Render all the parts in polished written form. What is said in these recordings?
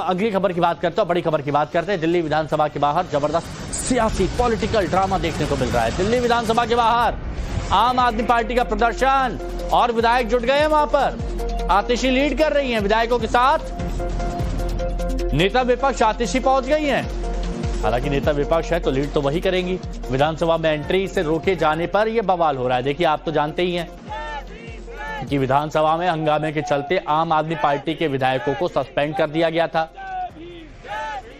अगली खबर की बात करते हैं, बड़ी खबर की बात करते हैं। दिल्ली विधानसभा के बाहर जबरदस्त सियासी पॉलिटिकल ड्रामा देखने को मिल रहा है। दिल्ली विधानसभा के बाहर आम आदमी पार्टी का प्रदर्शन और विधायक जुट गए हैं वहां पर। आतिशी लीड कर रही हैं विधायकों के साथ। नेता विपक्ष आतिशी पहुंच गई हैं। हालांकि नेता विपक्ष है तो लीड तो वही करेंगी। विधानसभा में एंट्री से रोके जाने पर यह बवाल हो रहा है। देखिए, आप तो जानते ही हैं कि विधानसभा में हंगामे के चलते आम आदमी पार्टी के विधायकों को सस्पेंड कर दिया गया था।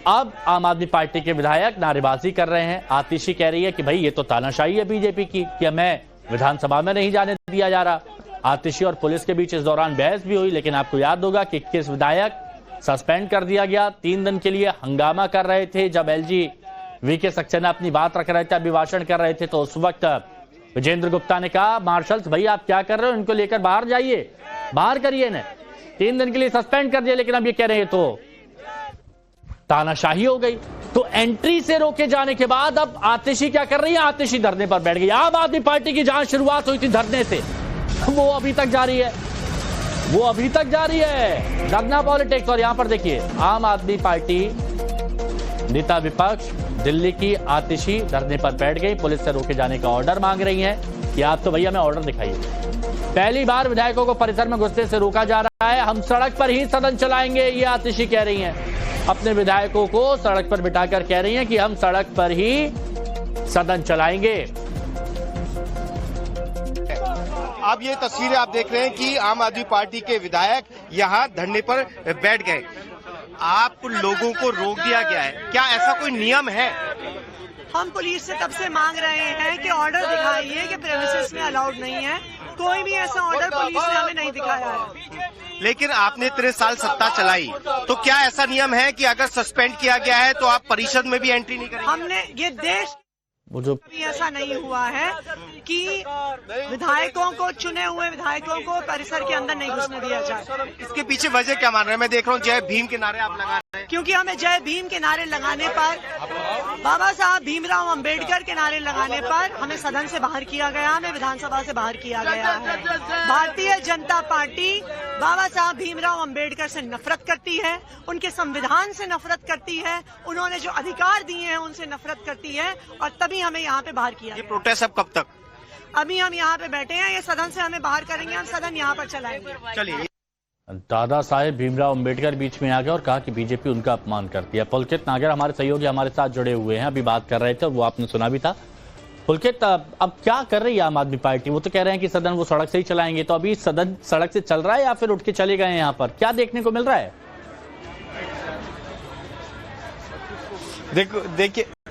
अब आम आदमी पार्टी के विधायक नारेबाजी कर रहे हैं। आतिशी कह रही है कि भाई ये तो तानाशाही है बीजेपी की कि हमें विधानसभा में नहीं जाने दिया जा रहा। आतिशी और पुलिस के बीच इस दौरान बहस भी हुई, लेकिन आपको याद होगा कि 21 विधायक सस्पेंड कर दिया गया। 3 दिन के लिए हंगामा कर रहे थे। जब एलजी वीके सक्सेना अपनी बात रख रहे थे, अभिभाषण कर रहे थे, तो उस वक्त विजेंद्र गुप्ता ने कहा, मार्शल्स भाई आप क्या कर रहे हो, इनको लेकर बाहर जाइए, बाहर करिए इन्हें। 3 दिन के लिए सस्पेंड कर दिया, लेकिन अब ये कह रहे हैं तो तानाशाही हो गई। तो एंट्री से रोके जाने के बाद अब आतिशी क्या कर रही है? आतिशी धरने पर बैठ गई। आम आदमी पार्टी की जहां शुरुआत हुई थी धरने से, वो अभी तक जारी है, वो अभी तक जारी है धरना पॉलिटिक्स। और यहां पर देखिए, आम आदमी पार्टी नेता विपक्ष दिल्ली की आतिशी धरने पर बैठ गई। पुलिस से रोके जाने का ऑर्डर मांग रही है कि आप तो भैया हमें ऑर्डर दिखाइए। पहली बार विधायकों को परिसर में घुसने से रोका जा रहा है। हम सड़क पर ही सदन चलाएंगे, ये आतिशी कह रही हैं। अपने विधायकों को सड़क पर बिठाकर कह रही हैं कि हम सड़क पर ही सदन चलाएंगे। अब ये तस्वीरें आप देख रहे हैं कि आम आदमी पार्टी के विधायक यहाँ धरने पर बैठ गए। आप लोगों को रोक दिया गया है, क्या ऐसा कोई नियम है? हम पुलिस से तब से मांग रहे हैं कि ऑर्डर दिखाइए कि प्रेमिसेस में अलाउड नहीं है। कोई भी ऐसा ऑर्डर पुलिस ने हमें नहीं दिखाया है। लेकिन आपने इतने साल सत्ता चलाई, तो क्या ऐसा नियम है कि अगर सस्पेंड किया गया है तो आप परिषद में भी एंट्री नहीं करेंगे? हमने ये देश भी ऐसा नहीं हुआ है कि विधायकों को, चुने हुए विधायकों को परिसर के अंदर नहीं घुसने दिया जाए। इसके पीछे वजह क्या मान रहे हैं? मैं देख रहा हूँ जय भीम के नारे आप लगा रहे हैं। क्योंकि हमें जय भीम के नारे लगाने पर, बाबा साहब भीमराव अंबेडकर के नारे लगाने पर हमें सदन से बाहर किया गया, हमें विधानसभा से बाहर किया गया है। भारतीय जनता पार्टी बाबा साहब भीमराव अंबेडकर से नफरत करती है, उनके संविधान से नफरत करती है, उन्होंने जो अधिकार दिए हैं उनसे नफरत करती है, और तभी हमें यहाँ पे बाहर किया। ये प्रोटेस्ट अब कब तक? अभी हम यहाँ पे बैठे हैं, ये सदन से हमें बाहर करेंगे, हम सदन यहाँ पर चलाएंगे। चलिए। दादा साहेब भीमराव अंबेडकर बीच में आ गया और कहा कि बीजेपी उनका अपमान करती है। पुलकित नागर हमारे सहयोगी हमारे साथ जुड़े हुए हैं, अभी बात कर रहे थे, वो आपने सुना भी था। पुलकित, अब क्या कर रही है आम आदमी पार्टी? वो तो कह रहे हैं कि सदन वो सड़क से ही चलाएंगे, तो अभी सदन सड़क से चल रहा है या फिर उठ के चले गए हैं? यहाँ पर क्या देखने को मिल रहा है?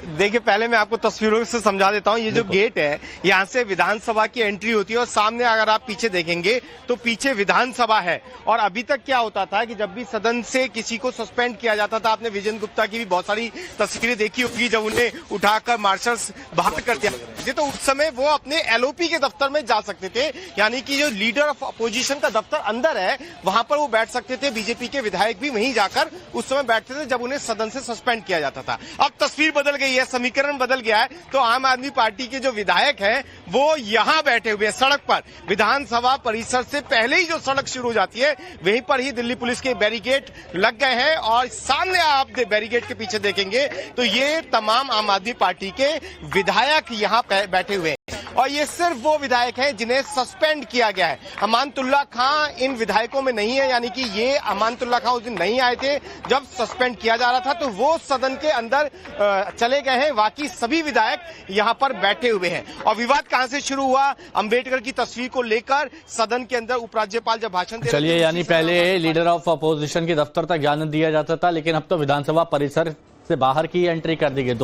देखिए पहले मैं आपको तस्वीरों से समझा देता हूँ। ये जो गेट है, यहाँ से विधानसभा की एंट्री होती है और सामने अगर आप पीछे देखेंगे तो पीछे विधानसभा है। और अभी तक क्या होता था कि जब भी सदन से किसी को सस्पेंड किया जाता था, आपने विजेंद्र गुप्ता की भी बहुत सारी तस्वीरें देखी होगी जब उन्हें उठाकर मार्शल्स बाहर कर दिया, तो उस समय वो अपने एलओपी के दफ्तर में जा सकते थे, यानी कि जो लीडर ऑफ अपोजिशन का दफ्तर अंदर है वहां पर वो बैठ सकते थे। बीजेपी के विधायक भी वहीं जाकर उस समय बैठते थे जब उन्हें सदन से सस्पेंड किया जाता था। अब तस्वीर बदल गई है, समीकरण बदल गया है। तो आम आदमी पार्टी के जो विधायक हैं वो यहां बैठे हुए हैं सड़क पर। विधानसभा परिसर से पहले ही जो सड़क शुरू हो जाती है वहीं पर ही दिल्ली पुलिस के बैरिकेड लग गए हैं, और सामने आप बैरिकेड के पीछे देखेंगे तो ये तमाम आम आदमी पार्टी के विधायक यहां बैठे हुए हैं। और ये सिर्फ वो विधायक हैं जिन्हें सस्पेंड किया गया है। अमानतुल्लाह खां इन विधायकों में नहीं है, यानी कि ये अमानतुल्लाह खां उस दिन नहीं आए थे जब सस्पेंड किया जा रहा था, तो वो सदन के अंदर चले गए हैं। बाकी सभी विधायक यहाँ पर बैठे हुए हैं। और विवाद कहां से शुरू हुआ? अंबेडकर की तस्वीर को लेकर सदन के अंदर उपराज्यपाल जब भाषण दे, चलिए, यानी पहले लीडर ऑफ अपोजिशन के दफ्तर तक जाने दिया जाता था, लेकिन अब तो विधानसभा परिसर से बाहर की एंट्री कर दी गई।